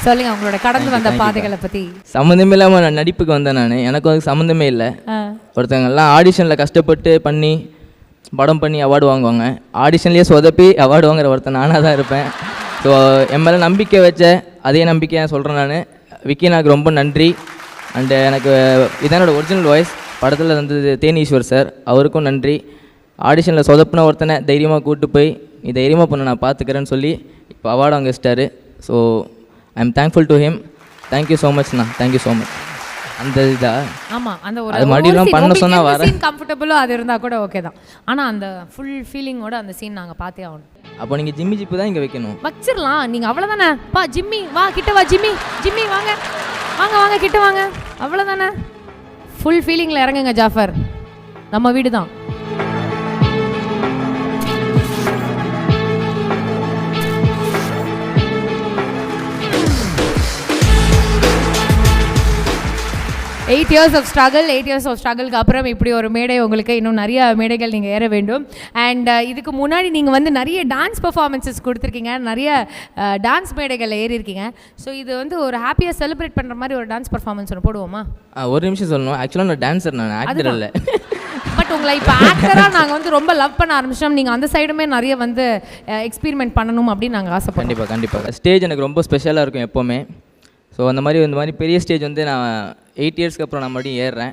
சொல்லுங்க உங்களோட கடந்து வந்த பாதைகளை பற்றி. சம்மந்தமே இல்லாமல் நான் நடிப்புக்கு வந்தேன். எனக்கு அதுக்கு சம்மந்தமே இல்லை. ஒருத்தவங்கெல்லாம் ஆடிஷனில் கஷ்டப்பட்டு பண்ணி படம் பண்ணி அவார்டு வாங்குவாங்க. ஆடிஷன்லேயே சொதப்பி அவார்டு வாங்குற ஒருத்தன் நானாக தான் இருப்பேன். ஸோ என் மேலே நம்பிக்கை வச்ச அதே நம்பிக்கையை சொல்கிறேன் நான். விக்கி எனக்கு ரொம்ப நன்றி. அண்டு எனக்கு இதான் என்னோடய ஒரிஜினல் வாய்ஸ் படத்தில் வந்தது தேனீஸ்வர் சார், அவருக்கும் நன்றி. ஆடிஷனில் சொதப்புன ஒருத்தனை தைரியமாக கூப்பிட்டு போய் நீ தைரியமாக பண்ண நான் பார்த்துக்கிறேன்னு சொல்லி இப்போ அவார்டு வாங்க வச்சிட்டாரு. So I am thankful to him. Thank you so மச்ண்ணா, தேங்க்யூ ஸோ மச். அந்த இதா ஆமாம், அந்த ஒரு அது மறுபடியும் பண்ண சொன்னால் வர கம்ஃபர்டபுளோ அது இருந்தால் கூட ஓகே தான். ஆனால் அந்த ஃபுல் ஃபீலிங்கோட அந்த சீன் நாங்கள் பார்த்தே ஆகணும். அப்போ நீங்கள் ஜிம்மி ஜிப்பு தான் இங்கே வைக்கணும். வச்சிடலாம் நீங்கள், அவ்வளோதானே. பா ஜிம்மி வா கிட்ட வா, ஜிம்மி ஜிம்மி வாங்க வாங்க வாங்க கிட்ட வாங்க, அவ்வளோதானே. ஃபுல் ஃபீலிங்கில் இறங்குங்க ஜாஃபர், நம்ம வீடு தான். எயிட் இயர்ஸ் ஆஃப் ஸ்ட்ரகிள்க்கு அப்புறம் இப்படி ஒரு மேடை உங்களுக்கு, இன்னும் நிறைய மேடைகள் நீங்கள் ஏற வேண்டும். அண்ட் இதுக்கு முன்னாடி நீங்கள் வந்து நிறைய டான்ஸ் பர்ஃபார்மன்ஸஸ் கொடுத்துருக்கீங்க, நிறைய டான்ஸ் மேடைகள் ஏறி இருக்கீங்க. ஸோ இது வந்து ஒரு ஹாப்பியாக செலிப்ரேட் பண்ணுற மாதிரி ஒரு டான்ஸ் பர்ஃபார்மன்ஸ் ஒன்று போடுவோமா? ஒரு நிமிஷம் சொல்லணும். ஆக்சுவலாக நான் டான்ஸர், நான் ஆக்டர் இல்லை. பட் உங்களை இப்போ ஆக்டராக நாங்கள் வந்து ரொம்ப லவ் பண்ண ஆரம்பிச்சோம். நீங்கள் அந்த சைடுமே நிறைய வந்து எக்ஸ்பெரிமெண்ட் பண்ணணும் அப்படின்னு நாங்கள் ஆசைப்படுறோம். கண்டிப்பாக ஸ்டேஜ் எனக்கு ரொம்ப ஸ்பெஷலாக இருக்கும் எப்போவுமே. ஸோ அந்த மாதிரி பெரிய ஸ்டேஜ் வந்து நான் 8 இயர்ஸ்க்கு அப்புறம் நான் மறுபடியும் ஏறுறேன்.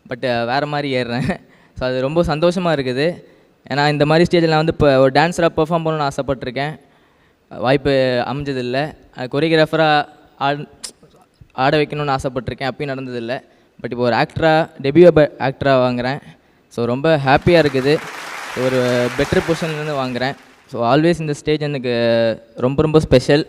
பட் வேறு மாதிரி ஏறுறேன். ஸோ அது ரொம்ப சந்தோஷமாக இருக்குது. ஏன்னா இந்த மாதிரி ஸ்டேஜில் நான் வந்து இப்போ ஒரு டான்ஸராக பெர்ஃபார்ம் பண்ணணும்னு ஆசைப்பட்டிருக்கேன். வாய்ப்பு அமைஞ்சதில்லை. கொரியோகிராஃபராக ஆட வைக்கணும்னு ஆசைப்பட்டிருக்கேன், அப்பயும் நடந்ததில்லை. பட் இப்போ ஒரு டெபியூ ஆக்டராக வாங்குகிறேன். ஸோ ரொம்ப ஹாப்பியாக இருக்குது. ஒரு பெட்டர் பொசிஷன்லேருந்து வாங்குகிறேன். ஸோ ஆல்வேஸ் இந்த ஸ்டேஜ் எனக்கு ரொம்ப ரொம்ப ஸ்பெஷல்.